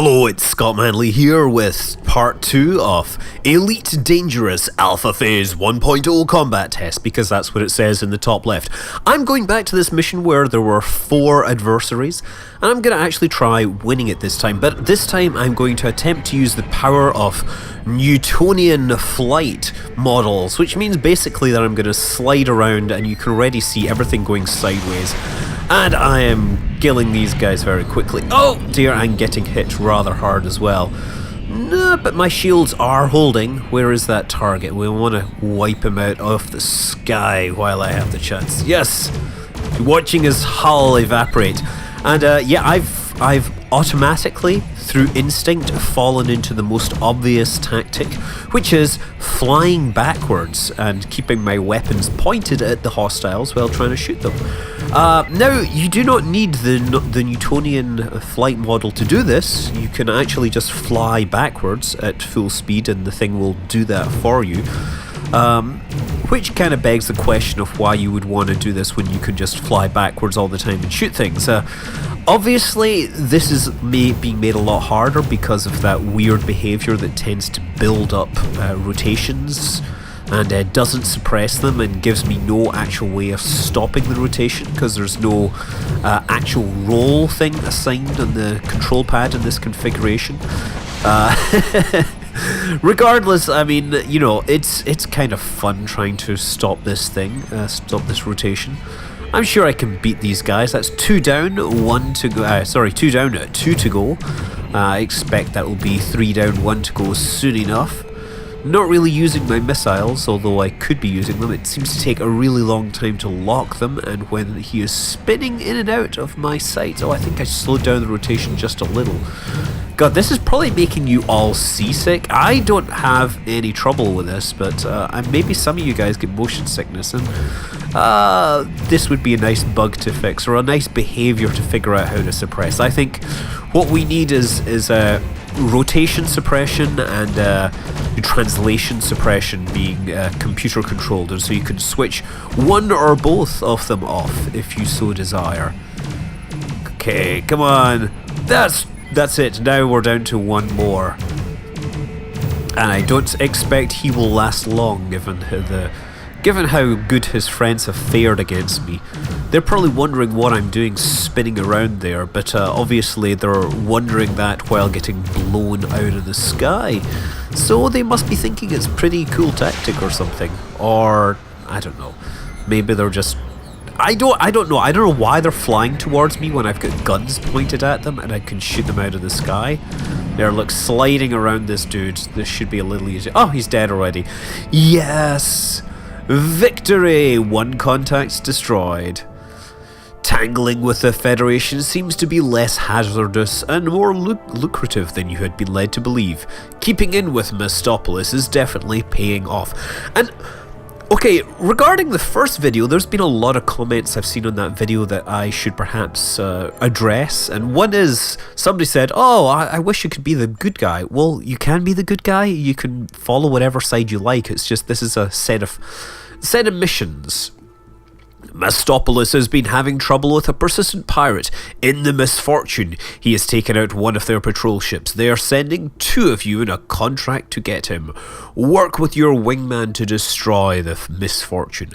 Hello, it's Scott Manley here with part 2 of Elite Dangerous Alpha Phase 1.0 combat test, because that's what it says in the top left. I'm going back to this mission where there were 4 adversaries, and I'm going to actually try winning it this time, but this time I'm going to attempt to use the power of Newtonian flight models, which means basically that I'm going to slide around and you can already see everything going sideways. And I am killing these guys very quickly. Oh dear, I'm getting hit rather hard as well. No, but my shields are holding. Where is that target? We want to wipe him out of the sky while I have the chance. Yes! Watching his hull evaporate. And yeah, I've automatically, through instinct, fallen into the most obvious tactic, which is flying backwards and keeping my weapons pointed at the hostiles while trying to shoot them. Now, you do not need the Newtonian flight model to do this. You can actually just fly backwards at full speed and the thing will do that for you. Which kind of begs the question of why you would want to do this when you can just fly backwards all the time and shoot things. Obviously, this is being made a lot harder because of that weird behaviour that tends to build up rotations and doesn't suppress them and gives me no actual way of stopping the rotation because there's no actual roll thing assigned on the control pad in this configuration. Regardless, I mean, you know, it's kind of fun trying to stop this thing, stop this rotation. I'm sure I can beat these guys. That's 2 down, 1 to go. 2 down, 2 to go. I expect that will be 3 down, 1 to go soon enough. Not really using my missiles, although I could be using them. It seems to take a really long time to lock them, and when he is spinning in and out of my sight... Oh, I think I slowed down the rotation just a little. God, this is probably making you all seasick. I don't have any trouble with this, but maybe some of you guys get motion sickness, and this would be a nice bug to fix, or a nice behavior to figure out how to suppress. I think what we need is rotation suppression and translation suppression being computer controlled, and so you can switch one or both of them off if you so desire. Okay, come on. That's it. Now we're down to 1 more. And I don't expect he will last long given how good his friends have fared against me. They're probably wondering what I'm doing spinning around there, but obviously they're wondering that while getting blown out of the sky. So they must be thinking it's a pretty cool tactic or something. Or, I don't know. Maybe they're just... I don't know. I don't know why they're flying towards me when I've got guns pointed at them and I can shoot them out of the sky. They're like sliding around this dude. This should be a little easier. Oh, he's dead already. Yes! Victory! 1 contact destroyed. Tangling with the Federation seems to be less hazardous and more lucrative than you had been led to believe. Keeping in with Mistopolis is definitely paying off. And, okay, regarding the first video, there's been a lot of comments I've seen on that video that I should perhaps address. And one is, somebody said, oh, I wish you could be the good guy. Well, you can be the good guy. You can follow whatever side you like. It's just this is a set of missions. Mistopolis has been having trouble with a persistent pirate. In the misfortune, he has taken out one of their patrol ships. They are sending 2 of you in a contract to get him. Work with your wingman to destroy the misfortune.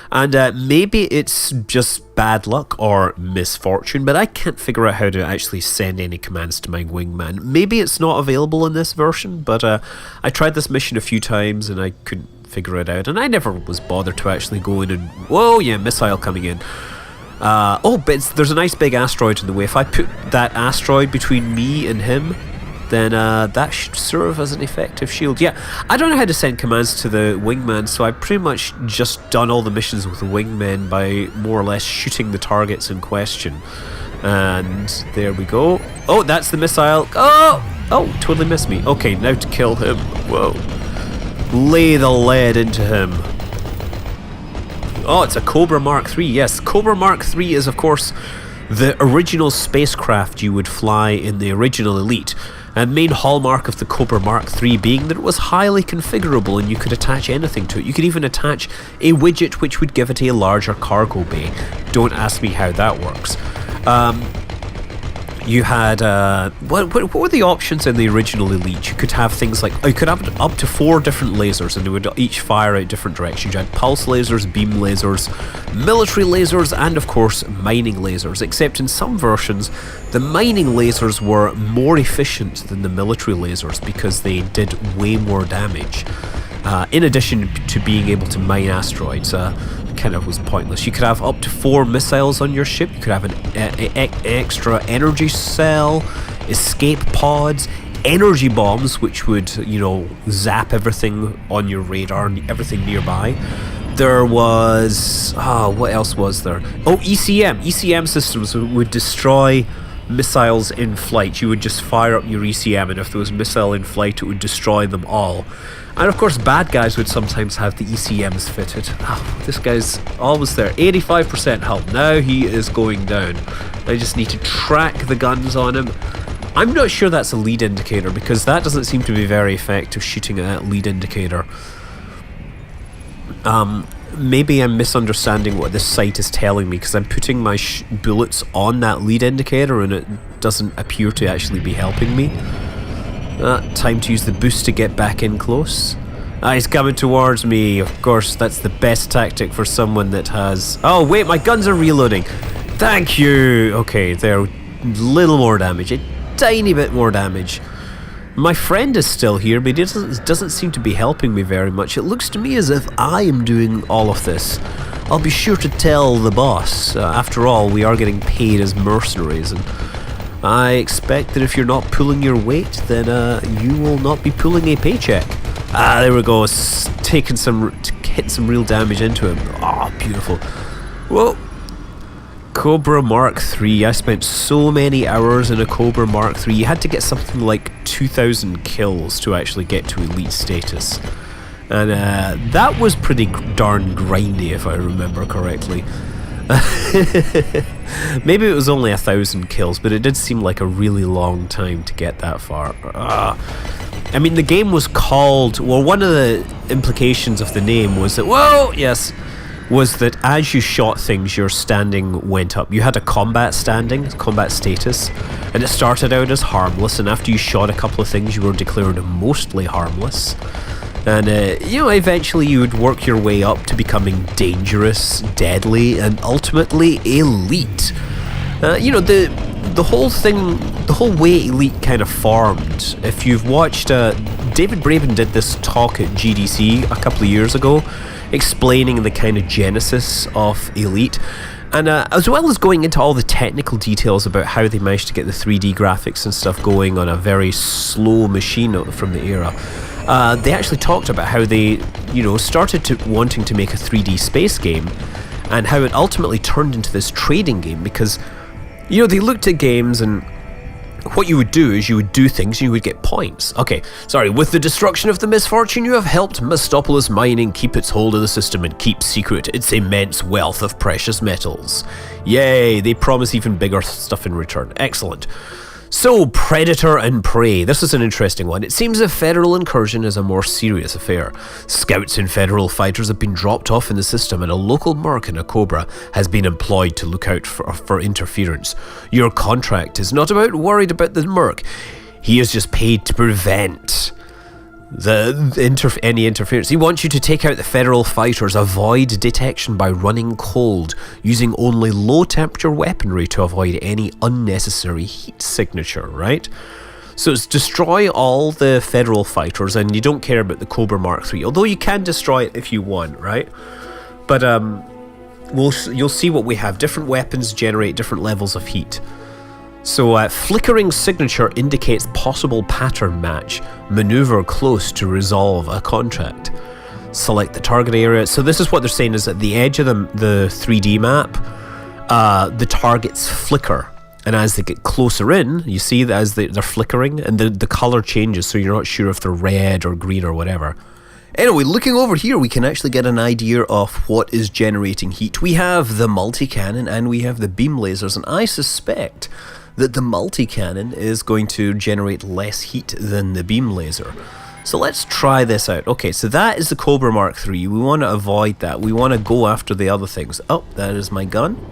And maybe it's just bad luck or misfortune, but I can't figure out how to actually send any commands to my wingman. Maybe it's not available in this version, but I tried this mission a few times and I couldn't figure it out, and I never was bothered to actually go in and... Whoa, yeah, missile coming in. Oh, but there's a nice big asteroid in the way. If I put that asteroid between me and him, then that should serve as an effective shield. Yeah, I don't know how to send commands to the wingman, so I've pretty much just done all the missions with the wingmen by more or less shooting the targets in question. And there we go. Oh, that's the missile. Oh, totally missed me. Okay, now to kill him. Whoa. Lay the lead into him. Oh, it's a Cobra Mark III. Yes, Cobra Mark III is, of course, the original spacecraft you would fly in the original Elite. And main hallmark of the Cobra Mark III being that it was highly configurable and you could attach anything to it. You could even attach a widget which would give it a larger cargo bay. Don't ask me how that works. You had what were the options in the original Elite? You could have things like you could have up to 4 different lasers, and they would each fire out different directions. You had pulse lasers, beam lasers, military lasers, and of course mining lasers. Except in some versions, the mining lasers were more efficient than the military lasers because they did way more damage. In addition to being able to mine asteroids, kind of was pointless. You could have up to 4 missiles on your ship. You could have an extra energy cell, escape pods, energy bombs, which would, you know, zap everything on your radar and everything nearby. There was what else was there? Oh, ECM. ECM systems would destroy missiles in flight. You would just fire up your ECM, and if there was a missile in flight, it would destroy them all. And of course, bad guys would sometimes have the ECMs fitted. Oh, this guy's always there. 85% health. Now he is going down. I just need to track the guns on him. I'm not sure that's a lead indicator, because that doesn't seem to be very effective, shooting at that lead indicator. Maybe I'm misunderstanding what this site is telling me, because I'm putting my bullets on that lead indicator and it doesn't appear to actually be helping me. Time to use the boost to get back in close. He's coming towards me. Of course, that's the best tactic for someone that has... Oh, wait, my guns are reloading. Thank you. Okay, they're a little more damage. A tiny bit more damage. My friend is still here, but he doesn't seem to be helping me very much. It looks to me as if I am doing all of this. I'll be sure to tell the boss. After all, we are getting paid as mercenaries, and I expect that if you're not pulling your weight, then you will not be pulling a paycheck. There we go. Hitting some real damage into him. Ah, beautiful. Whoa. Cobra Mark III. I spent so many hours in a Cobra Mark III. You had to get something like 2,000 kills to actually get to elite status. And that was pretty darn grindy, if I remember correctly. Maybe it was only 1,000 kills, but it did seem like a really long time to get that far. I mean, the game was called... Well, one of the implications of the name was that... Whoa! Yes. Was that as you shot things, your standing went up. You had a combat status, and it started out as harmless, and after you shot a couple of things, you were declared mostly harmless. And, you know, eventually you would work your way up to becoming dangerous, deadly, and ultimately elite. You know, the whole thing, the whole way Elite kind of formed. If you've watched, David Braben did this talk at GDC a couple of years ago, explaining the kind of genesis of Elite. And as well as going into all the technical details about how they managed to get the 3D graphics and stuff going on a very slow machine from the era, they actually talked about how they, you know, started wanting to make a 3D space game, and how it ultimately turned into this trading game, because, you know, they looked at games and what you would do is you would do things and you would get points. Okay, sorry, with the destruction of the Misfortune, you have helped Mestopolis Mining keep its hold of the system and keep secret its immense wealth of precious metals. Yay, they promise even bigger stuff in return. Excellent. So, Predator and Prey. This is an interesting one. It seems a federal incursion is a more serious affair. Scouts and federal fighters have been dropped off in the system, and a local merc in a Cobra has been employed to look out for interference. Your contract is not worried about the merc. He is just paid to prevent any interference. He wants you to take out the federal fighters, avoid detection by running cold, using only low temperature weaponry to avoid any unnecessary heat signature, right? So it's destroy all the federal fighters, and you don't care about the Cobra Mark III, although you can destroy it if you want, right? But you'll see what we have. Different weapons generate different levels of heat. So flickering signature indicates possible pattern match. Maneuver close to resolve a contract. Select the target area. So this is what they're saying, is at the edge of the 3D map, the targets flicker. And as they get closer in, you see that as they're flickering, and the colour changes, so you're not sure if they're red or green or whatever. Anyway, looking over here, we can actually get an idea of what is generating heat. We have the multi-cannon and we have the beam lasers, and I suspect that the multi-cannon is going to generate less heat than the beam laser. So let's try this out. Okay, so that is the Cobra Mark III. We want to avoid that. We want to go after the other things. Oh, that is my gun.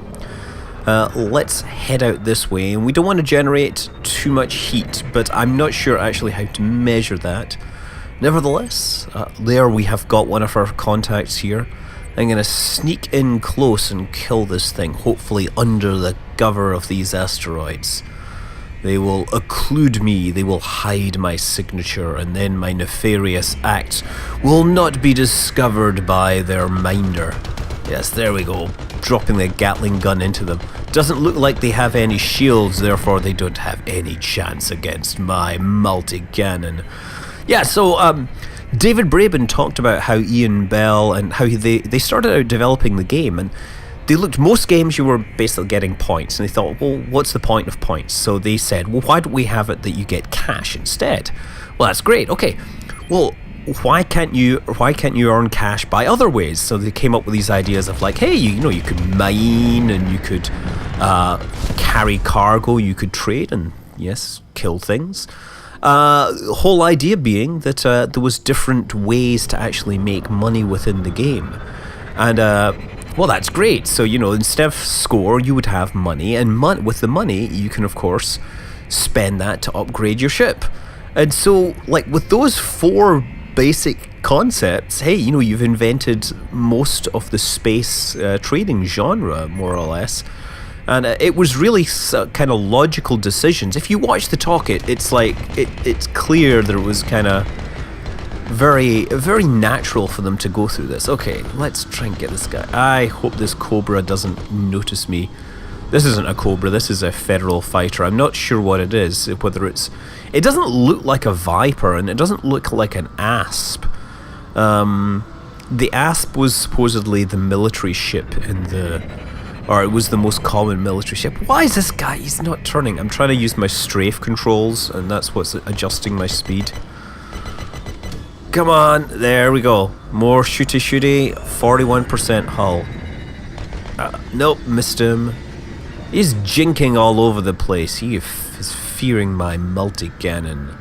Let's head out this way, and we don't want to generate too much heat, but I'm not sure actually how to measure that. Nevertheless, there we have got one of our contacts here. I'm going to sneak in close and kill this thing, hopefully under the cover of these asteroids. They will occlude me, they will hide my signature, and then my nefarious acts will not be discovered by their minder. Yes, there we go, dropping the Gatling gun into them. Doesn't look like they have any shields, therefore they don't have any chance against my multi-cannon. Yeah, so David Braben talked about how Ian Bell and how they started out developing the game, and they looked, most games you were basically getting points, and they thought, well, what's the point of points? So they said, well, why don't we have it that you get cash instead? Well, that's great. Okay, well, why can't you earn cash by other ways? So they came up with these ideas of like, hey, you know, you could mine, and you could carry cargo, you could trade, and yes, kill things. The whole idea being that there was different ways to actually make money within the game. And well, that's great. So, you know, instead of score, you would have money, and with the money, you can, of course, spend that to upgrade your ship. And so, like, with those 4 basic concepts, hey, you know, you've invented most of the space trading genre, more or less. And it was really kind of logical decisions. If you watch the talk, it's like, it's clear that it was kind of very, very natural for them to go through this. Okay, let's try and get this guy. I hope this Cobra doesn't notice me. This isn't a Cobra, this is a Federal fighter. I'm not sure what it is, whether it's... It doesn't look like a Viper, and it doesn't look like an Asp. The Asp was supposedly the military ship in the... Or it was the most common military ship. Why is this guy? He's not turning. I'm trying to use my strafe controls, and that's what's adjusting my speed. Come on, there we go. More shooty, 41% hull. Nope, missed him. He's jinking all over the place. He is fearing my multi-cannon.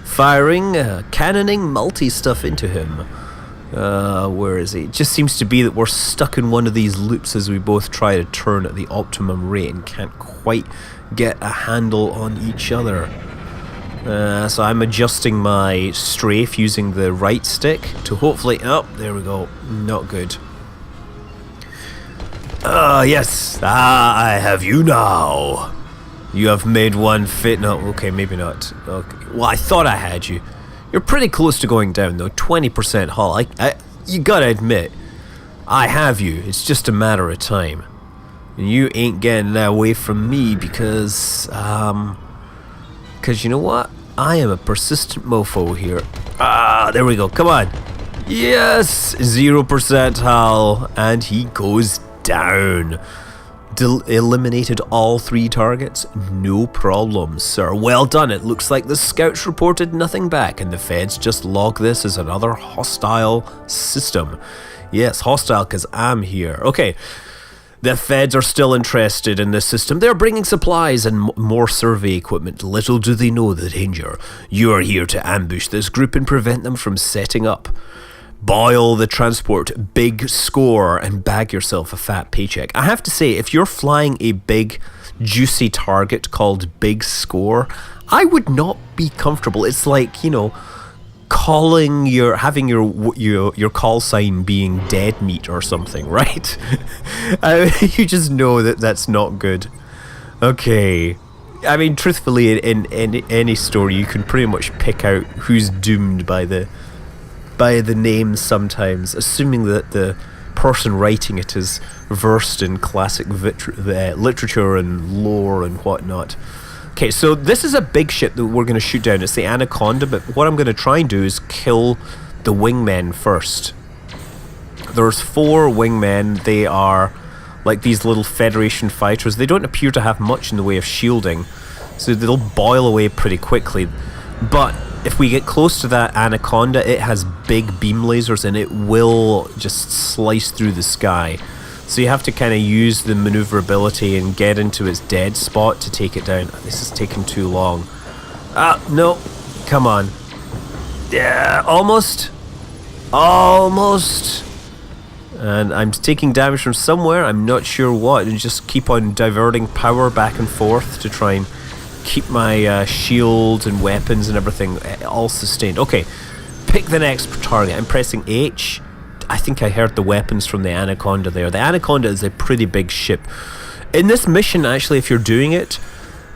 Firing, cannoning multi-stuff into him. Where is he? It just seems to be that we're stuck in one of these loops as we both try to turn at the optimum rate and can't quite get a handle on each other. So I'm adjusting my strafe using the right stick to hopefully... Oh, there we go. Not good. Yes. I have you now. You have made one fit... No, okay, maybe not. Okay. Well, I thought I had you. You're pretty close to going down, though. 20% hull. You gotta admit, I have you. It's just a matter of time. And you ain't getting that away from me because you know what? I am a persistent mofo here. There we go. Come on. Yes! 0% hull. And he goes down. Eliminated all 3 targets? No problem, sir. Well done. It looks like the scouts reported nothing back, and the feds just log this as another hostile system. Yes, hostile because I'm here. Okay. The feds are still interested in this system. They're bringing supplies and more survey equipment. Little do they know the danger. You are here to ambush this group and prevent them from setting up. Boil the transport, big score, and bag yourself a fat paycheck. I have to say, if you're flying a big, juicy target called Big Score, I would not be comfortable. It's like, you know, having your call sign being dead meat or something, right? You just know that that's not good. Okay. I mean, truthfully, in any story, you can pretty much pick out who's doomed by the names sometimes, assuming that the person writing it is versed in classic literature and lore and whatnot. Okay, so this is a big ship that we're going to shoot down. It's the Anaconda, but what I'm going to try and do is kill the Wingmen first. There's 4 Wingmen. They are like these little Federation fighters. They don't appear to have much in the way of shielding, so they'll boil away pretty quickly. But if we get close to that Anaconda, it has big beam lasers and it will just slice through the sky. So you have to kind of use the maneuverability and get into its dead spot to take it down. This is taking too long. No. Come on. Yeah, almost. Almost. And I'm taking damage from somewhere, I'm not sure what, and just keep on diverting power back and forth to try and keep my shield and weapons and everything all sustained. Okay, pick the next target. I'm pressing H. I think I heard the weapons from the Anaconda there. The Anaconda is a pretty big ship. In this mission, actually, if you're doing it,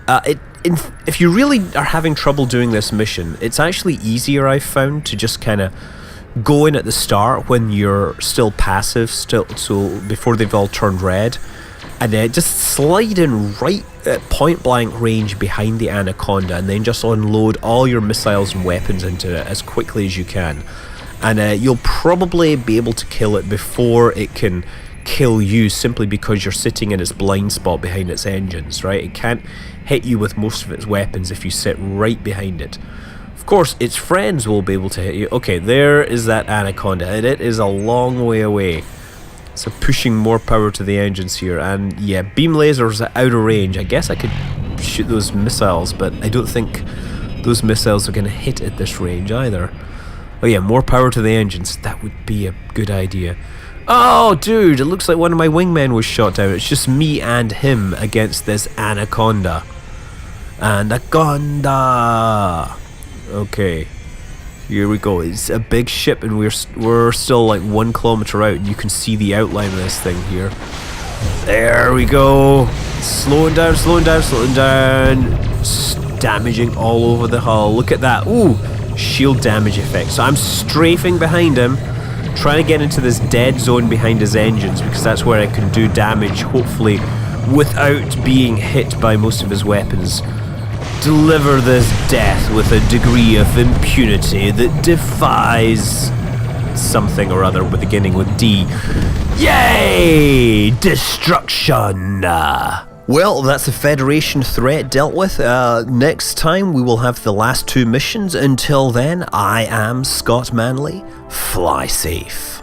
if you really are having trouble doing this mission, it's actually easier, I've found, to just kind of go in at the start when you're still passive, so before they've all turned red, and then just slide in right at point blank range behind the Anaconda, and then just unload all your missiles and weapons into it as quickly as you can. And you'll probably be able to kill it before it can kill you, simply because you're sitting in its blind spot behind its engines, right? It can't hit you with most of its weapons if you sit right behind it. Of course, its friends will be able to hit you. Okay, there is that Anaconda, and it is a long way away. So pushing more power to the engines here, and yeah, beam lasers are out of range. I guess I could shoot those missiles, but I don't think those missiles are going to hit at this range either. Oh yeah, more power to the engines. That would be a good idea. Oh, dude, it looks like one of my wingmen was shot down. It's just me and him against this Anaconda. Anaconda! Okay, here we go. It's a big ship, and we're still like 1 kilometer out, and you can see the outline of this thing here. There we go. Slowing down, slowing down, slowing down. Damaging all over the hull. Look at that. Ooh, shield damage effect. So I'm strafing behind him, trying to get into this dead zone behind his engines, because that's where I can do damage, hopefully without being hit by most of his weapons. Deliver this death with a degree of impunity that defies something or other beginning with D. Yay! Destruction! Well, that's the Federation threat dealt with. Next time we will have the last 2 missions. Until then, I am Scott Manley. Fly safe.